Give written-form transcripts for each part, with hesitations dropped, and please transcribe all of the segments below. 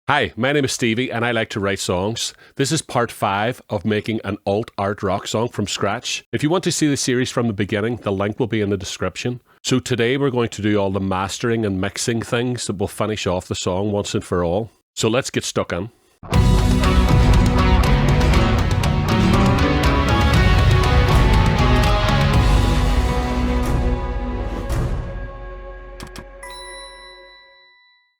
Hi, my name is Stevie and I like to write songs. This is part 5 of making an alt art rock song from scratch. If you want to see the series from the beginning, the link will be in the description. So today we're going to do all the mastering and mixing things that will finish off the song once and for all. So let's get stuck in.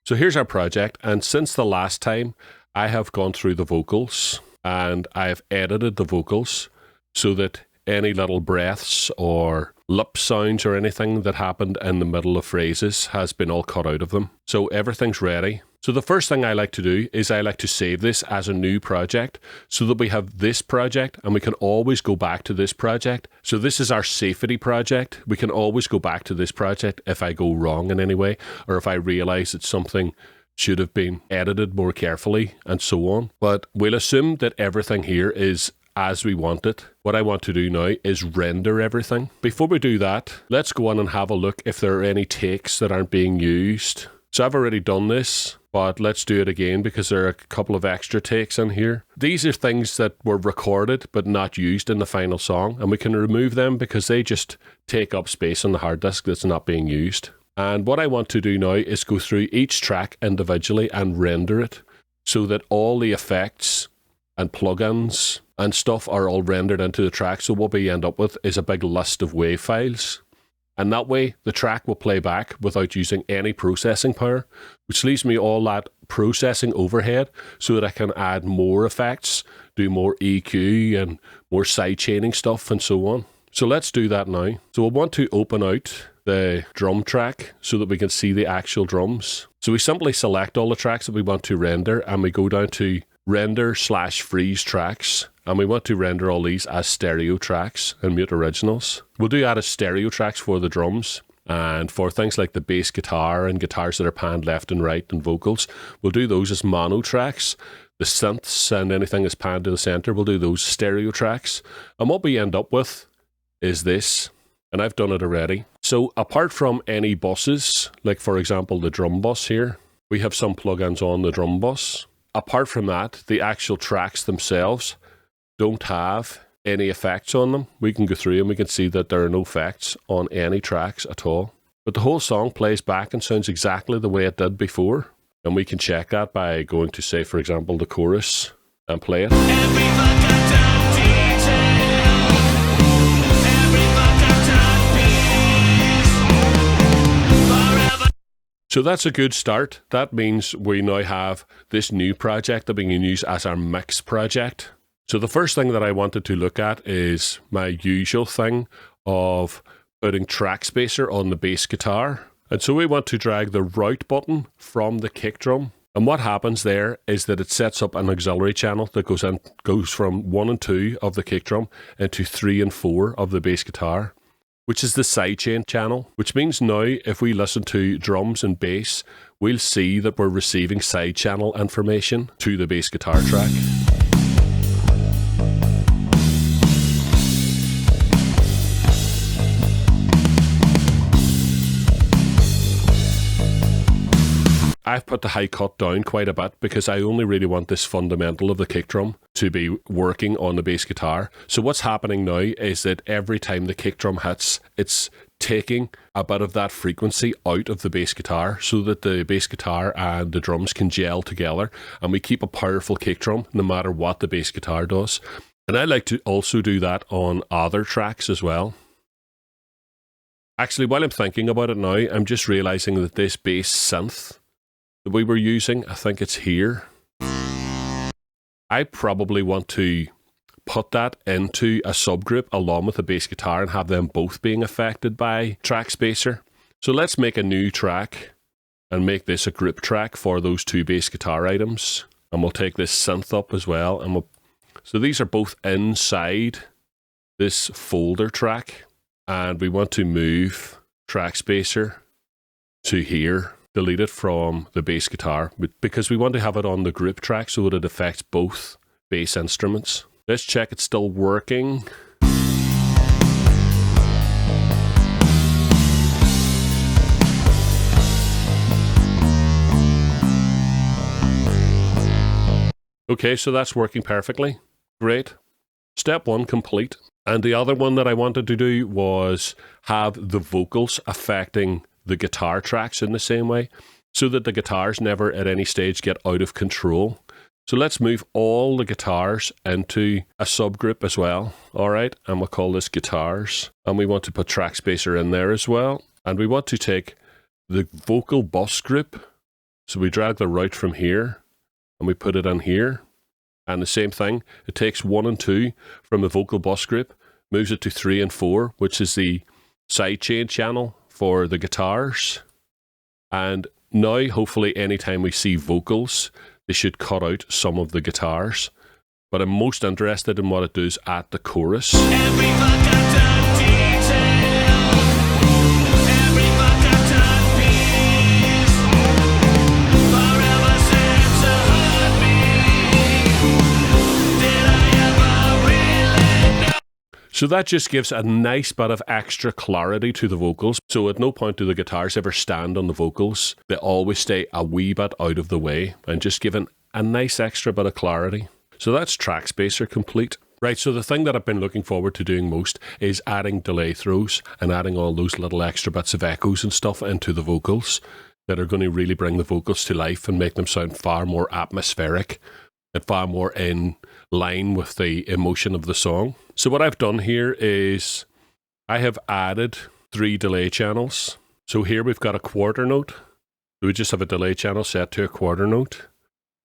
So here's our project, and since the last time I have gone through the vocals and I have edited the vocals so that any little breaths or lip sounds or anything that happened in the middle of phrases has been all cut out of them. So everything's ready. So the first thing I like to do is I like to save this as a new project so that we have this project and we can always go back to this project. So this is our safety project. We can always go back to this project if I go wrong in any way or if I realize that something should have been edited more carefully and so on. But we'll assume that everything here is as we want it. What I want to do now is render everything. Before we do that, let's go on and have a look if there are any takes that aren't being used. So I've already done this, but let's do it again because there are a couple of extra takes in here. These are things that were recorded but not used in the final song, and we can remove them because they just take up space on the hard disk that's not being used. And what I want to do now is go through each track individually and render it so that all the effects and plugins and stuff are all rendered into the track. So what we end up with is a big list of WAV files. And that way the track will play back without using any processing power, which leaves me all that processing overhead so that I can add more effects, do more EQ and more sidechaining stuff and so on. So let's do that now. So I want to open out the drum track so that we can see the actual drums. So we simply select all the tracks that we want to render and we go down to render/freeze tracks, and we want to render all these as stereo tracks and mute originals. We'll do that as stereo tracks for the drums, and for things like the bass guitar and guitars that are panned left and right and vocals, we'll do those as mono tracks. The synths and anything that's panned to the center, we'll do those stereo tracks. And what we end up with is this, and I've done it already. So apart from any buses, like for example the drum bus here, we have some plugins on the drum bus. Apart from that, the actual tracks themselves don't have any effects on them. We can go through and we can see that there are no effects on any tracks at all. But the whole song plays back and sounds exactly the way it did before. And we can check that by going to, say, for example, the chorus and play it. So that's a good start. That means we now have this new project that we can use as our mix project. So the first thing that I wanted to look at is my usual thing of putting track spacer on the bass guitar. And so we want to drag the route button from the kick drum. And what happens there is that it sets up an auxiliary channel that goes from 1 and 2 of the kick drum into 3 and 4 of the bass guitar, which is the sidechain channel, which means now if we listen to drums and bass, we'll see that we're receiving side channel information to the bass guitar track. I've put the high cut down quite a bit because I only really want this fundamental of the kick drum to be working on the bass guitar. So what's happening now is that every time the kick drum hits, it's taking a bit of that frequency out of the bass guitar so that the bass guitar and the drums can gel together, and we keep a powerful kick drum no matter what the bass guitar does. And I like to also do that on other tracks as well. Actually, while I'm thinking about it now, I'm just realizing that this bass synth that we were using, I think it's here. I probably want to put that into a subgroup along with the bass guitar and have them both being affected by track spacer. So let's make a new track and make this a group track for those two bass guitar items. And we'll take this synth up as well. And so these are both inside this folder track. And we want to move track spacer to here. Delete it from the bass guitar because we want to have it on the group track so that it affects both bass instruments. Let's check it's still working. Okay, so that's working perfectly. Great. Step 1 complete. And the other one that I wanted to do was have the vocals affecting the guitar tracks in the same way, so that the guitars never at any stage get out of control. So let's move all the guitars into a subgroup as well. All right, and we'll call this guitars. And we want to put track spacer in there as well. And we want to take the vocal bus group. So we drag the route from here and we put it in here. And the same thing, it takes 1 and 2 from the vocal bus group, moves it to 3 and 4, which is the sidechain channel for the guitars. And now, hopefully, anytime we see vocals, they should cut out some of the guitars. But I'm most interested in what it does at the chorus. So that just gives a nice bit of extra clarity to the vocals. So at no point do the guitars ever stand on the vocals. They always stay a wee bit out of the way and just giving a nice extra bit of clarity. So that's track spacer complete. Right, so the thing that I've been looking forward to doing most is adding delay throws and adding all those little extra bits of echoes and stuff into the vocals that are going to really bring the vocals to life and make them sound far more atmospheric and far more in line with the emotion of the song. So what I've done here is I have added 3 delay channels. So here we've got a quarter note. We just have a delay channel set to a quarter note.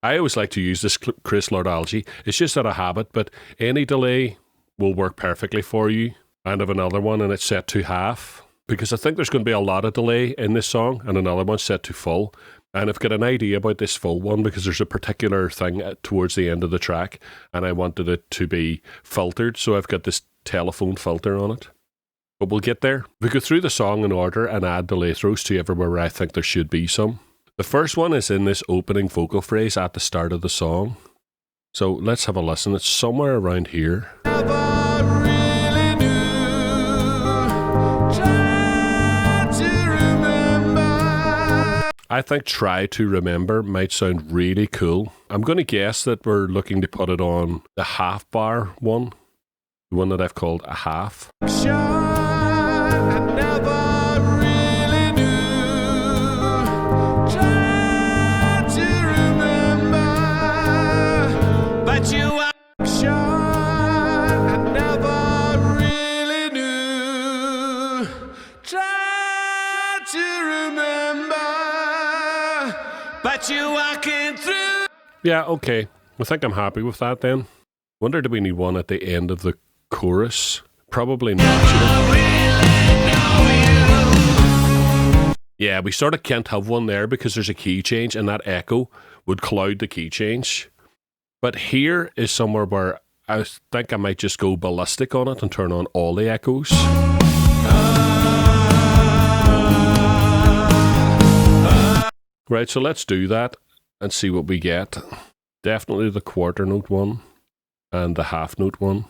I always like to use this Chris Lordology. It's just out of habit, but any delay will work perfectly for you. And I have another one and it's set to half, because I think there's going to be a lot of delay in this song, and another one set to full. And I've got an idea about this full one because there's a particular thing towards the end of the track and I wanted it to be filtered. So I've got this telephone filter on it. But we'll get there. We go through the song in order and add delay throws to everywhere where I think there should be some. The first one is in this opening vocal phrase at the start of the song. So let's have a listen. It's somewhere around here. I think Try to Remember might sound really cool. I'm going to guess that we're looking to put it on the half bar one, the one that I've called a half. Yeah, okay. I think I'm happy with that then. Wonder, do we need one at the end of the chorus? Probably not. Yeah, we sort of can't have one there because there's a key change and that echo would cloud the key change. But here is somewhere where I think I might just go ballistic on it and turn on all the echoes. Right, so let's do that and see what we get. Definitely the quarter note one and the half note one.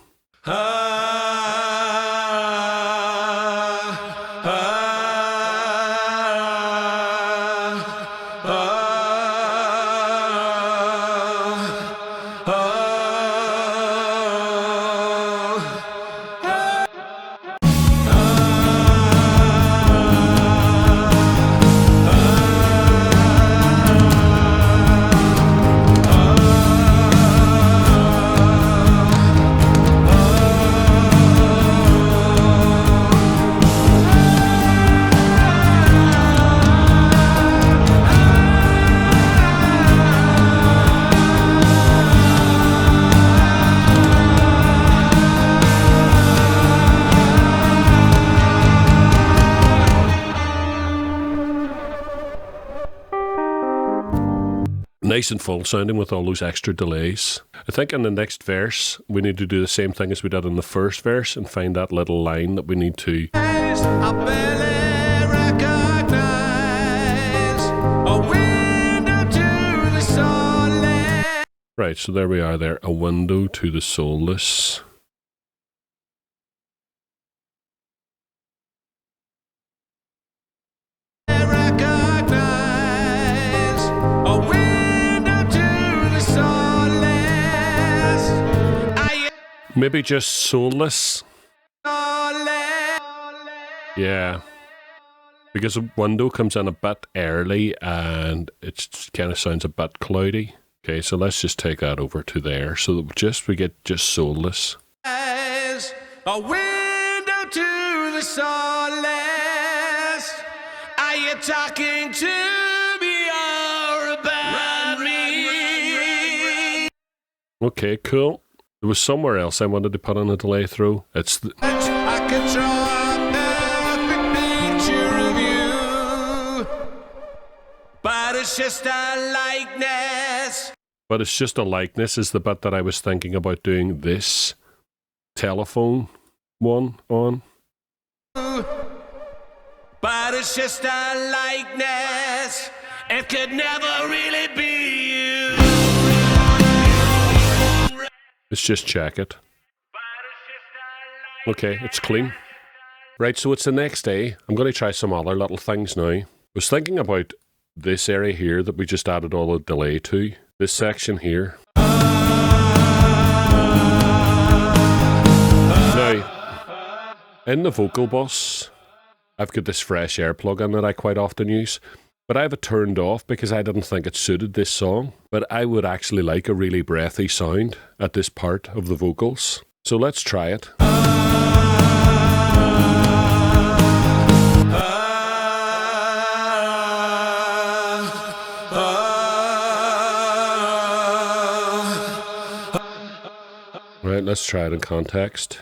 Nice and full sounding with all those extra delays. I think in the next verse we need to do the same thing as we did in the first verse and find that little line that we need to. Right, so there we are there, a window to the soulless. Maybe just soulless. Yeah. Because the window comes in a bit early and it kind of sounds a bit cloudy. Okay, so let's just take that over to there so that we get just soulless. As a window to the soulless, are you talking to me or about me? Okay, cool. There was somewhere else I wanted to put on a delay through. It's the... I can draw a perfect picture of you, but it's just a likeness. But it's just a likeness is the bit that I was thinking about doing this telephone one on. But it's just a likeness. It could never really be you. Let's just check it. Okay, it's clean. Right, so it's the next day. I'm going to try some other little things now. I was thinking about this area here that we just added all the delay to. This section here. Now, in the vocal bus, I've got this fresh air plugin that I quite often use, but I have it turned off because I didn't think it suited this song. But I would actually like a really breathy sound at this part of the vocals. So let's try it. Right, let's try it in context.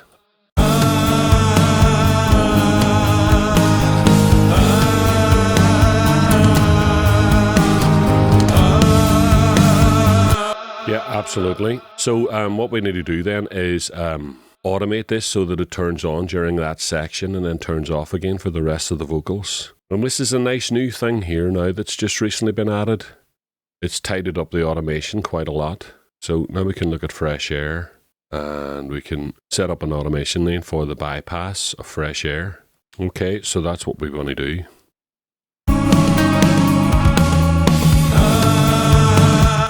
Yeah, absolutely. So what we need to do then is automate this so that it turns on during that section and then turns off again for the rest of the vocals. And this is a nice new thing here now that's just recently been added. It's tidied up the automation quite a lot. So now we can look at fresh air. And we can set up an automation lane for the bypass of fresh air. Okay, so that's what we want to do.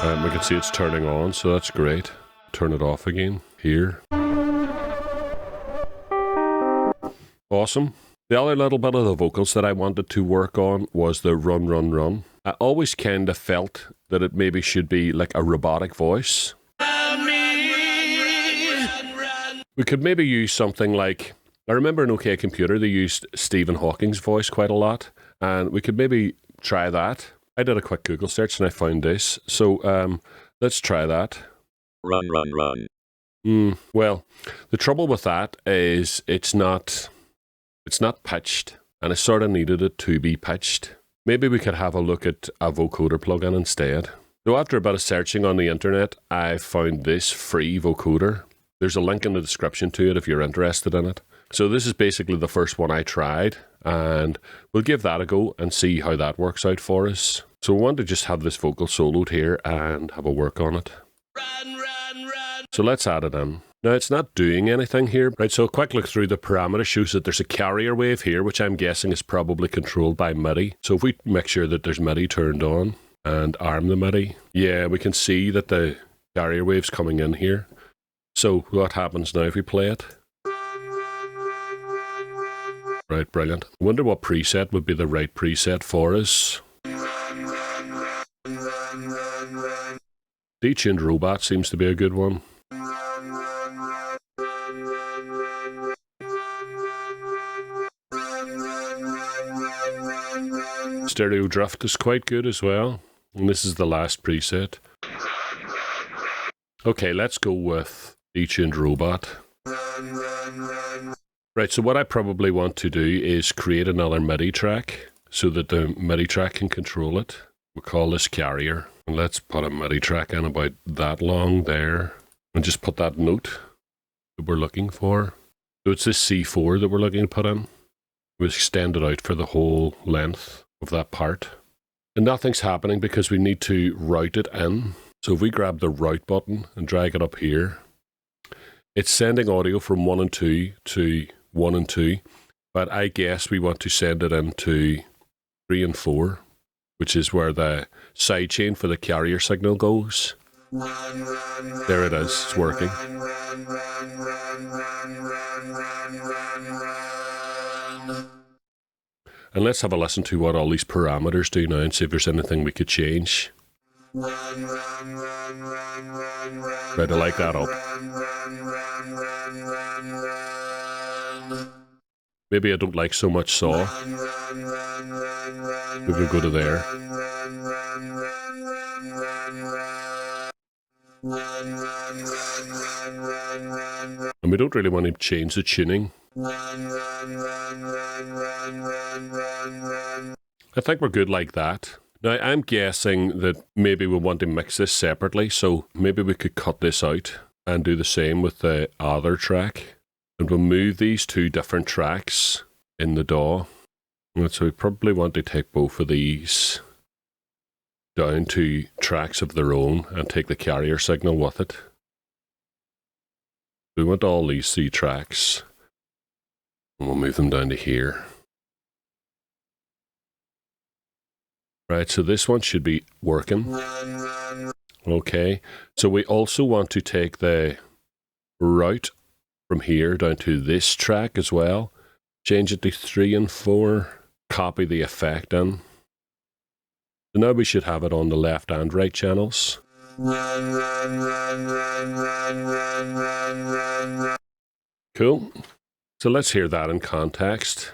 And we can see it's turning on, so that's great. Turn it off again here. Awesome. The other little bit of the vocals that I wanted to work on was the run, run, run. I always kind of felt that it maybe should be like a robotic voice. We could maybe use something like, I remember in OK Computer they used Stephen Hawking's voice quite a lot, and we could maybe try that. I did a quick Google search and I found this, so let's try that. Run, run, run. Well, the trouble with that is it's not pitched, and I sort of needed it to be pitched. Maybe we could have a look at a vocoder plugin instead. So after a bit of searching on the internet, I found this free vocoder. There's a link in the description to it if you're interested in it. So this is basically the first one I tried, and we'll give that a go and see how that works out for us. So we want to just have this vocal soloed here and have a work on it. Run, run, run. So let's add it in. Now it's not doing anything here. Right, so a quick look through the parameters shows that there's a carrier wave here, which I'm guessing is probably controlled by MIDI. So if we make sure that there's MIDI turned on and arm the MIDI, yeah, we can see that the carrier wave's coming in here. So what happens now if we play it? Right, brilliant. I wonder what preset would be the right preset for us. Detuned Robot seems to be a good one. Stereo Drift is quite good as well. And this is the last preset. Okay, let's go with Detuned Robot. Right, so what I probably want to do is create another MIDI track so that the MIDI track can control it. We'll call this carrier. And let's put a MIDI track in about that long there. And just put that note that we're looking for. So it's this C4 that we're looking to put in. We extend it out for the whole length of that part. And nothing's happening because we need to route it in. So if we grab the route button and drag it up here, it's sending audio from 1 and 2 to 1 and 2, but I guess we want to send it into 3 and 4, which is where the sidechain for the carrier signal goes. There it is, it's working. And let's have a listen to what all these parameters do now and see if there's anything we could change. Right, I like that up. Maybe I don't like so much saw. Maybe we'll go to there. And we don't really want to change the tuning. I think we're good like that. Now, I'm guessing that maybe we want to mix this separately, so maybe we could cut this out and do the same with the other track. And we'll move these two different tracks in the DAW. And so we probably want to take both of these down to tracks of their own and take the carrier signal with it. We want all these three tracks. And we'll move them down to here. Right, so this one should be working. Okay, so we also want to take the route from here down to this track as well. Change it to 3 and 4. Copy the effect in. So now we should have it on the left and right channels. Cool. So let's hear that in context.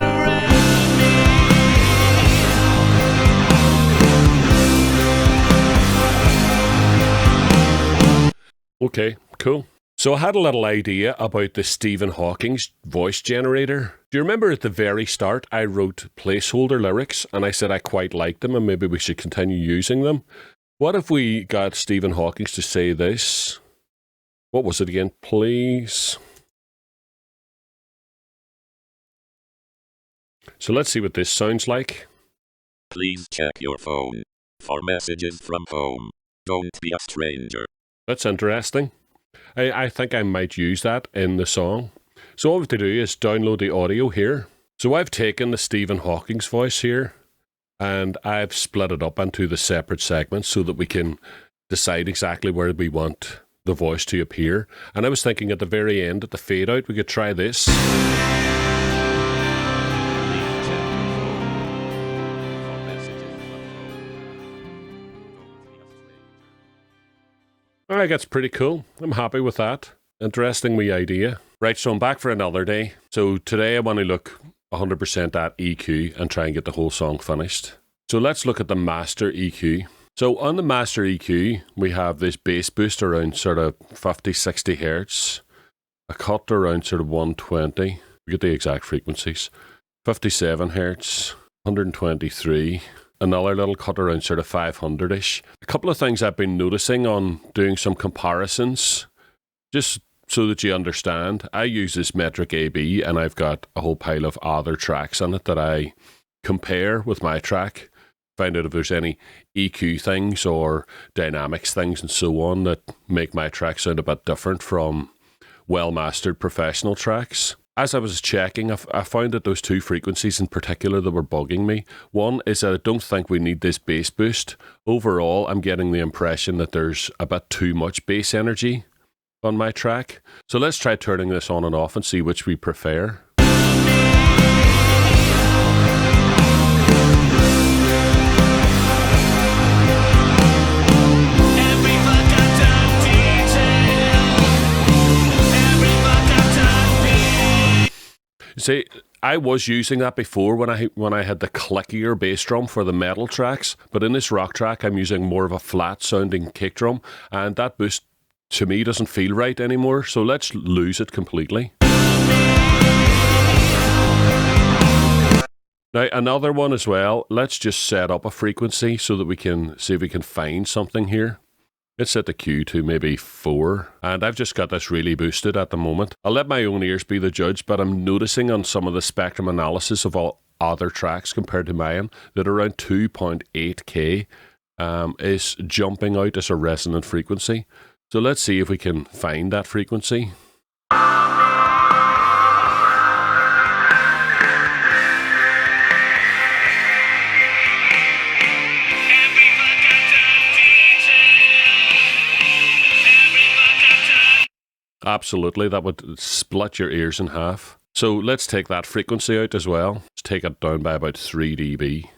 Okay, cool. So I had a little idea about the Stephen Hawkins voice generator. Do you remember at the very start I wrote placeholder lyrics and I said I quite liked them and maybe we should continue using them? What if we got Stephen Hawkins to say this? What was it again? Please. So let's see what this sounds like. Please check your phone for messages from home. Don't be a stranger. That's interesting. I think I might use that in the song. So all we have to do is download the audio here. So I've taken the Stephen Hawkins voice here and I've split it up into the separate segments so that we can decide exactly where we want the voice to appear. And I was thinking at the very end, at the fade out, we could try this. I think that's pretty cool. I'm happy with that. Interesting wee idea. Right, so I'm back for another day. So today I want to look 100% at EQ and try and get the whole song finished. So let's look at the master EQ. So on the master EQ, we have this bass boost around sort of 50, 60 hertz. A cut around sort of 120. We get the exact frequencies. 57 hertz, 123. Another little cut around sort of 500-ish. A couple of things I've been noticing on doing some comparisons, just so that you understand. I use this metric AB and I've got a whole pile of other tracks on it that I compare with my track. Find out if there's any EQ things or dynamics things and so on that make my track sound a bit different from well-mastered professional tracks. As I was checking, I found that those two frequencies in particular that were bugging me. One is that I don't think we need this bass boost. Overall, I'm getting the impression that there's a bit too much bass energy on my track. So let's try turning this on and off and see which we prefer. See, I was using that before when I had the clickier bass drum for the metal tracks, but in this rock track I'm using more of a flat sounding kick drum, and that boost to me doesn't feel right anymore, so let's lose it completely. Now another one as well, let's just set up a frequency so that we can see if we can find something here. Let's set the Q to maybe 4, and I've just got this really boosted at the moment. I'll let my own ears be the judge, but I'm noticing on some of the spectrum analysis of all other tracks compared to mine that around 2.8K is jumping out as a resonant frequency. So let's see if we can find that frequency. Absolutely, that would split your ears in half. So let's take that frequency out as well. Let's take it down by about 3 dB.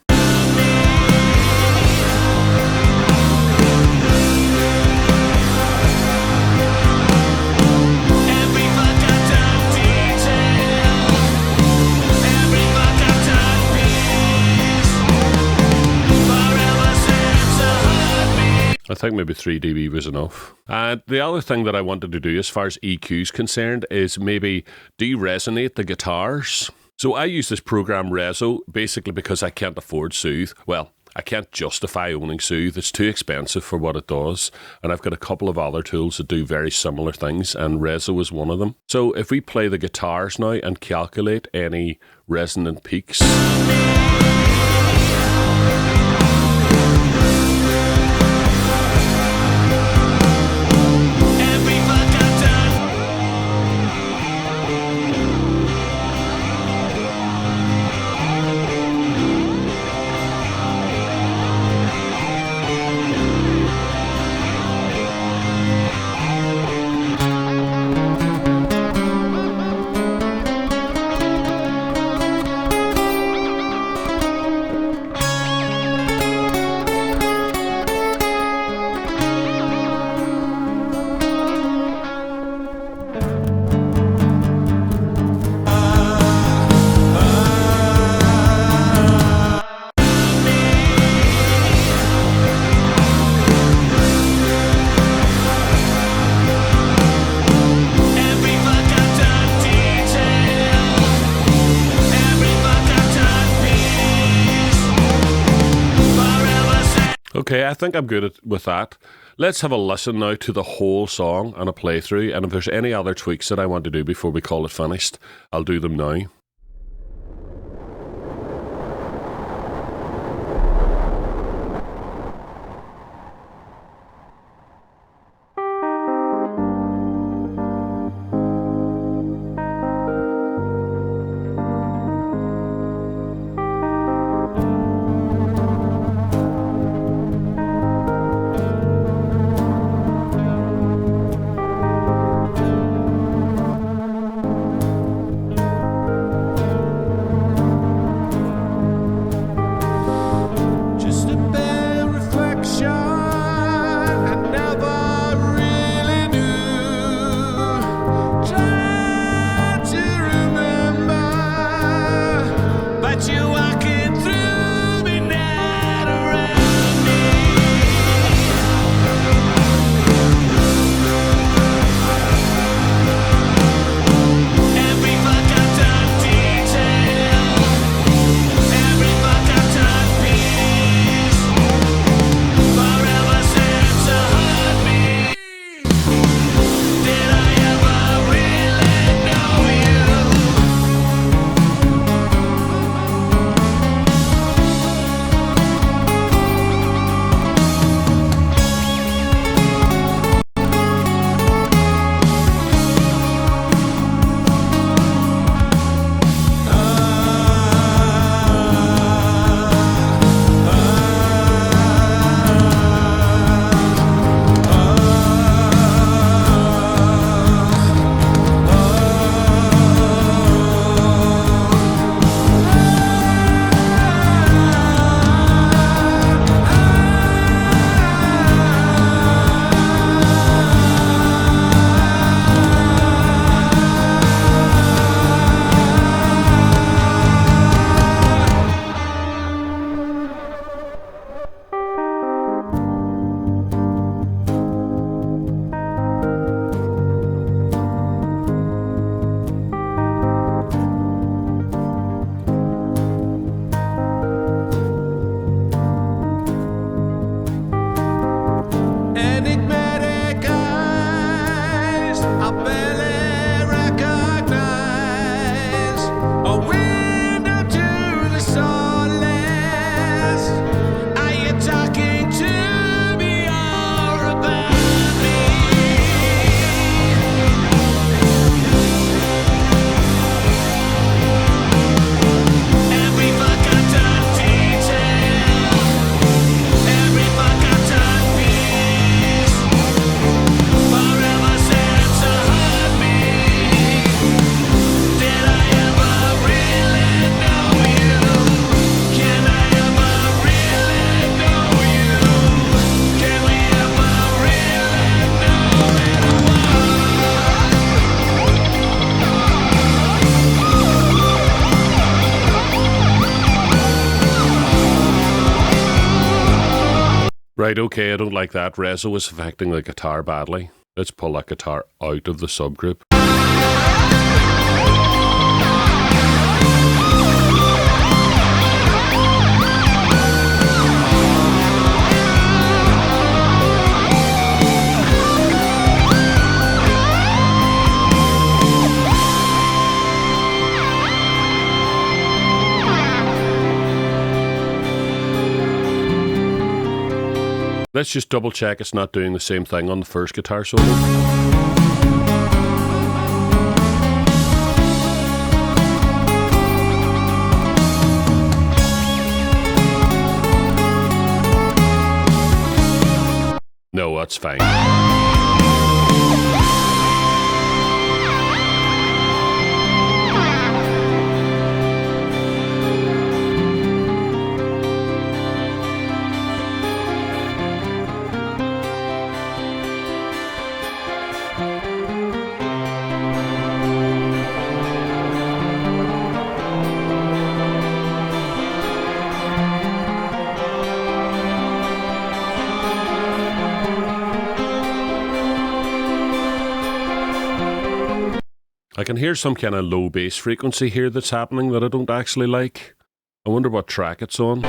I think maybe 3 dB was enough. And the other thing that I wanted to do as far as EQ is concerned is maybe de-resonate the guitars. So I use this program Rezo basically because I can't afford Soothe. Well, I can't justify owning Soothe. It's too expensive for what it does. And I've got a couple of other tools that do very similar things, and Rezo is one of them. So if we play the guitars now and calculate any resonant peaks. Okay, I think I'm good with that. Let's have a listen now to the whole song and a playthrough, and if there's any other tweaks that I want to do before we call it finished, I'll do them now. Right, okay, I don't like that. Rezo is affecting the guitar badly. Let's pull that guitar out of the subgroup. Let's just double check it's not doing the same thing on the first guitar solo. No, that's fine. I can hear some kind of low bass frequency here that's happening that I don't actually like. I wonder what track it's on.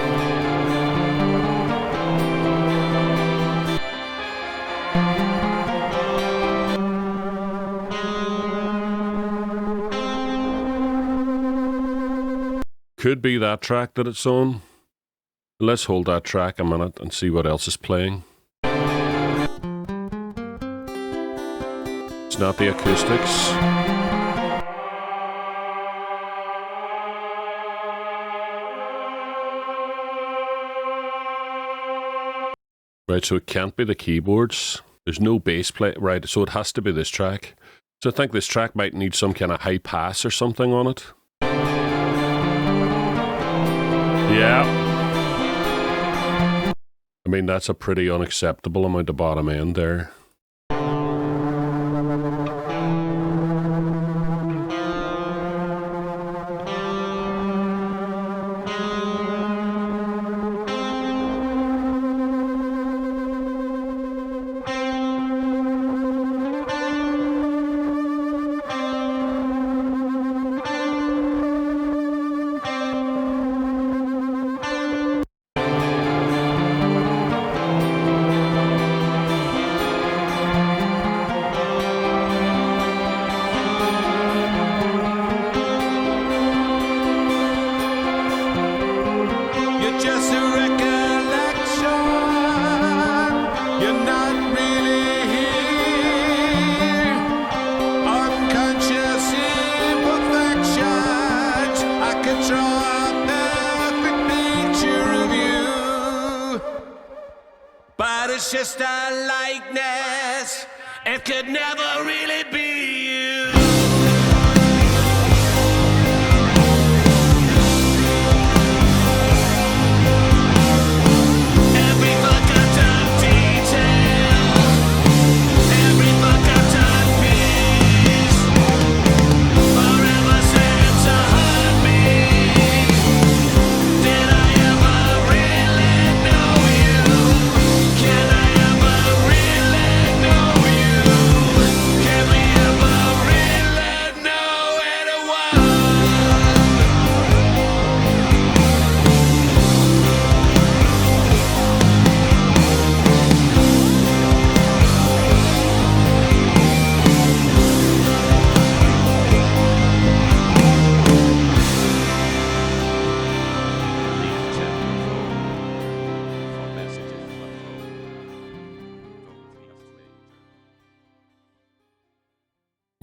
Could be that track that it's on. Let's hold that track a minute and see what else is playing. It's not the acoustics. Right, so it can't be the keyboards. There's no bass play. Right, so it has to be this track. So I think this track might need some kind of high pass or something on it. Yeah. I mean, that's a pretty unacceptable amount of bottom end there. It's just a likeness. It could never really be you. Every forgotten detail, every forgotten piece, forever seems to hurt me. Did I ever really know you? Can I ever really know you? Can we ever really know anyone?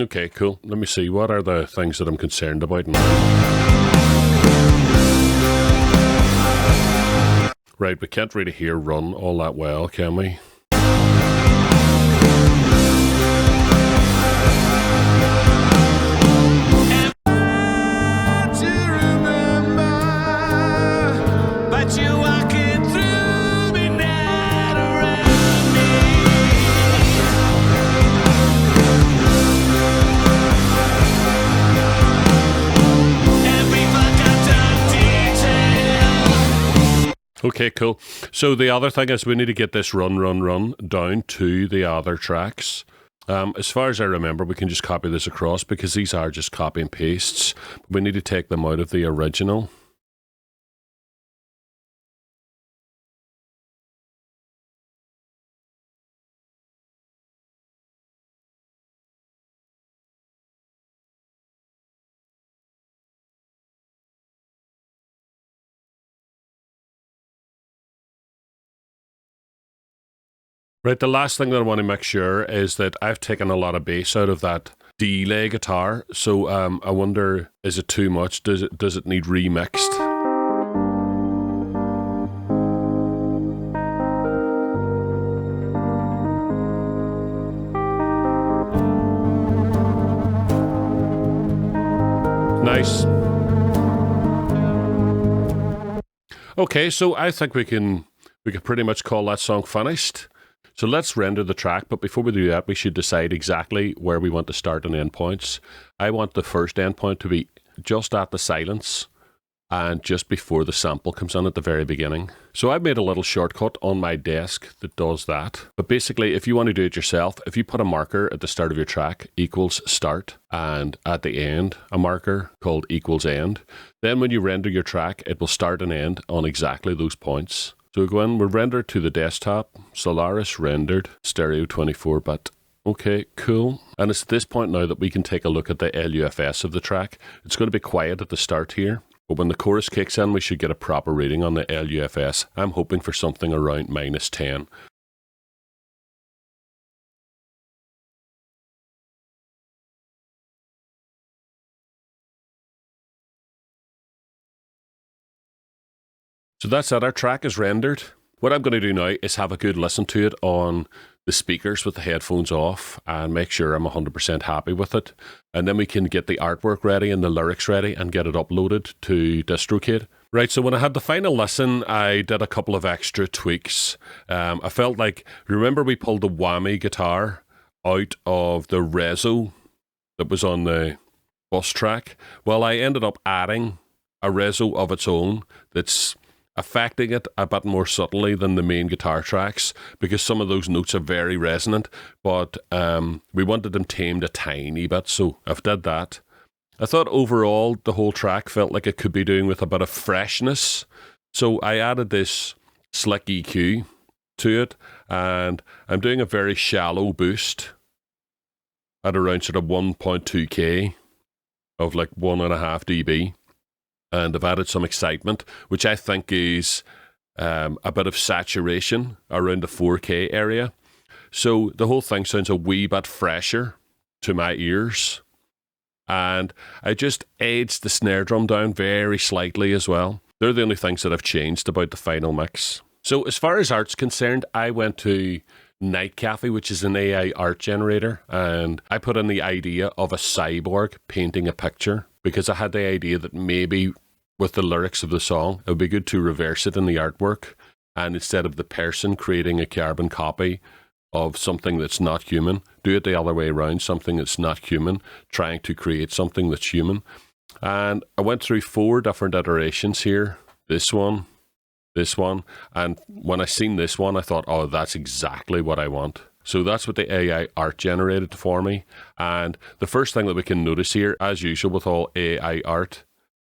Okay, cool. Let me see. What are the things that I'm concerned about now? Right, we can't really hear Run all that well, can we? To remember, but you're walking through me, not around me. Every forgotten detail. Okay, cool. So the other thing is we need to get this run down to the other tracks. As far as I remember, we can just copy this across because these are just copy and pastes. We need to take them out of the original. Right, the last thing that I want to make sure is that I've taken a lot of bass out of that delay guitar. So I wonder, is it too much? Does it need remixed? Nice. Okay, so I think we can pretty much call that song finished. So let's render the track, but before we do that, we should decide exactly where we want to start and end points. I want the first endpoint to be just at the silence and just before the sample comes in at the very beginning. So I've made a little shortcut on my desk that does that. But basically, if you want to do it yourself, if you put a marker at the start of your track equals start, and at the end, a marker called equals end, then when you render your track, it will start and end on exactly those points. So we go in, we'll render to the desktop, Solaris rendered, stereo 24-bit. Okay, cool. And it's at this point now that we can take a look at the LUFS of the track. It's going to be quiet at the start here, but when the chorus kicks in, we should get a proper reading on the LUFS. I'm hoping for something around -10. So that's it, our track is rendered. What I'm going to do now is have a good listen to it on the speakers with the headphones off and make sure I'm 100% happy with it. And then we can get the artwork ready and the lyrics ready and get it uploaded to DistroKid. Right, so when I had the final listen, I did a couple of extra tweaks. I felt like, remember we pulled the whammy guitar out of the reso that was on the bus track? Well, I ended up adding a reso of its own that's affecting it a bit more subtly than the main guitar tracks because some of those notes are very resonant, but we wanted them tamed a tiny bit, so I've did that. I thought overall the whole track felt like it could be doing with a bit of freshness, so I added this slick EQ to it, and I'm doing a very shallow boost at around sort of 1.2k of like 1.5 dB. And I've added some excitement, which I think is a bit of saturation around the 4K area. So the whole thing sounds a wee bit fresher to my ears. And I just edged the snare drum down very slightly as well. They're the only things that I've changed about the final mix. So as far as art's concerned, I went to Night Cafe, which is an AI art generator, and I put in the idea of a cyborg painting a picture because I had the idea that maybe with the lyrics of the song, it would be good to reverse it in the artwork, and instead of the person creating a carbon copy of something that's not human, do it the other way around, something that's not human, trying to create something that's human. And I went through 4 different iterations here, this one, and when I seen this one, I thought, oh, that's exactly what I want. So that's what the AI art generated for me. And the first thing that we can notice here, as usual with all AI art,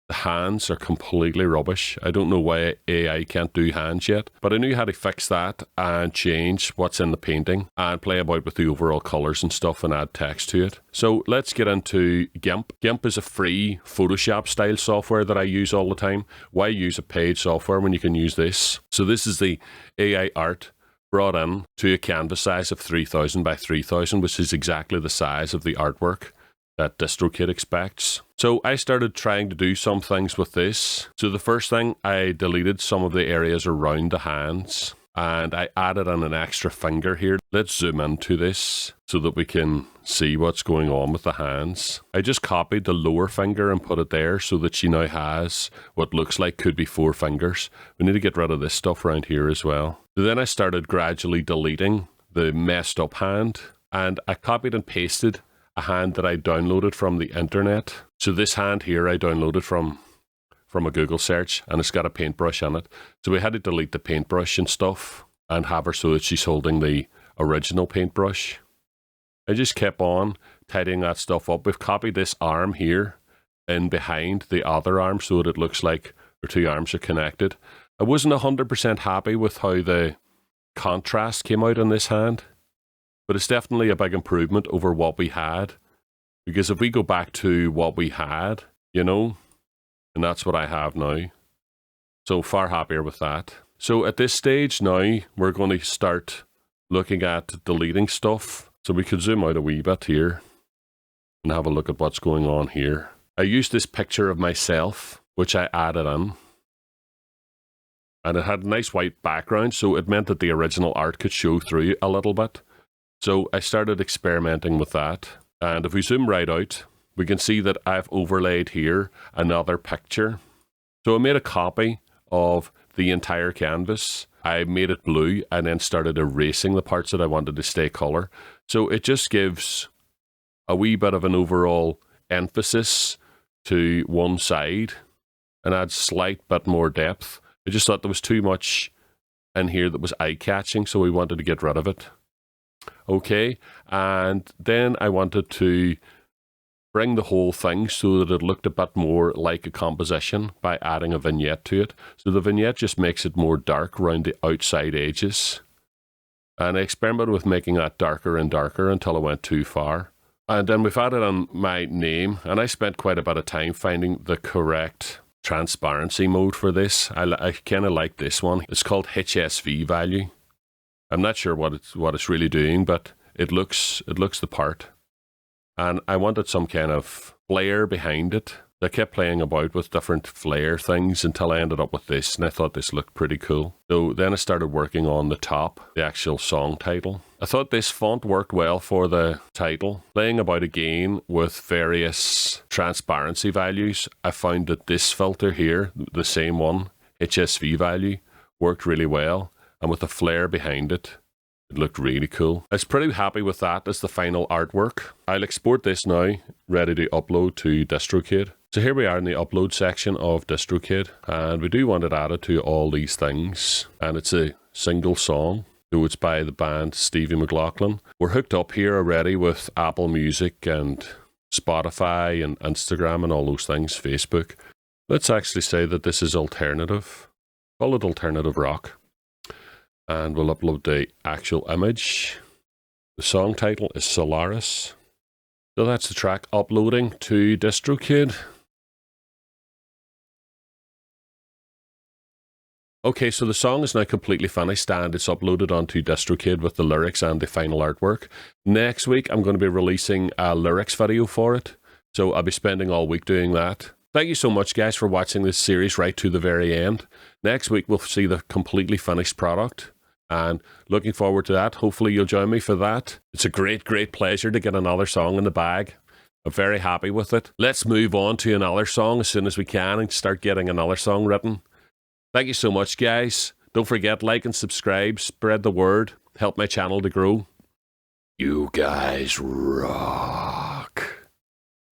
the hands are completely rubbish. I don't know why AI can't do hands yet, but I knew how to fix that and change what's in the painting and play about with the overall colors and stuff and add text to it. So let's get into GIMP. GIMP is a free Photoshop style software that I use all the time. Why use a paid software when you can use this? So this is the AI art brought in to a canvas size of 3000 by 3000, which is exactly the size of the artwork that DistroKid expects. So I started trying to do some things with this. So the first thing, I deleted some of the areas around the hands and I added in an extra finger here. Let's zoom into this so that we can see what's going on with the hands. I just copied the lower finger and put it there so that she now has what looks like could be 4 fingers. We need to get rid of this stuff around here as well. So then I started gradually deleting the messed up hand, and I copied and pasted a hand that I downloaded from the internet. So this hand here I downloaded from from a Google search, and it's got a paintbrush on it. So we had to delete the paintbrush and stuff and have her so that she's holding the original paintbrush. I just kept on tidying that stuff up. We've copied this arm here in behind the other arm so that it looks like our two arms are connected. I wasn't 100% happy with how the contrast came out on this hand, but it's definitely a big improvement over what we had. Because if we go back to what we had, you know, and that's what I have now. So far happier with that. So at this stage now, we're going to start looking at deleting stuff. So we could zoom out a wee bit here and have a look at what's going on here. I used this picture of myself, which I added in. And it had a nice white background, so it meant that the original art could show through a little bit. So I started experimenting with that. And if we zoom right out, we can see that I've overlaid here another picture. So I made a copy of the entire canvas. I made it blue and then started erasing the parts that I wanted to stay color. So it just gives a wee bit of an overall emphasis to one side and adds slight bit more depth. I just thought there was too much in here that was eye-catching, so we wanted to get rid of it. Okay, and then I wanted to bring the whole thing so that it looked a bit more like a composition by adding a vignette to it. So the vignette just makes it more dark around the outside edges. And I experimented with making that darker and darker until I went too far. And then we've added on my name, and I spent quite a bit of time finding the correct transparency mode for this. I kind of like this one. It's called HSV value. I'm not sure what it's really doing, but it looks the part. And I wanted some kind of flair behind it. I kept playing about with different flair things until I ended up with this, and I thought this looked pretty cool. So then I started working on the top, the actual song title. I thought this font worked well for the title. Playing about again with various transparency values, I found that this filter here, the same one, HSV value, worked really well. And with the flair behind it, it looked really cool. I was pretty happy with that as the final artwork. I'll export this now, ready to upload to DistroKid. So here we are in the upload section of DistroKid, and we do want it added to all these things. And it's a single song, so it's by the band Stevie McLaughlin. We're hooked up here already with Apple Music and Spotify and Instagram and all those things, Facebook. Let's actually say that this is alternative. Call it alternative rock. And we'll upload the actual image. The song title is Solaris. So that's the track uploading to DistroKid. Okay, so the song is now completely finished and it's uploaded onto DistroKid with the lyrics and the final artwork. Next week, I'm going to be releasing a lyrics video for it. So I'll be spending all week doing that. Thank you so much, guys, for watching this series right to the very end. Next week, we'll see the completely finished product. And looking forward to that. Hopefully you'll join me for that. It's a great, great pleasure to get another song in the bag. I'm very happy with it. Let's move on to another song as soon as we can and start getting another song written. Thank you so much, guys. Don't forget, like and subscribe, spread the word, help my channel to grow. You guys rock.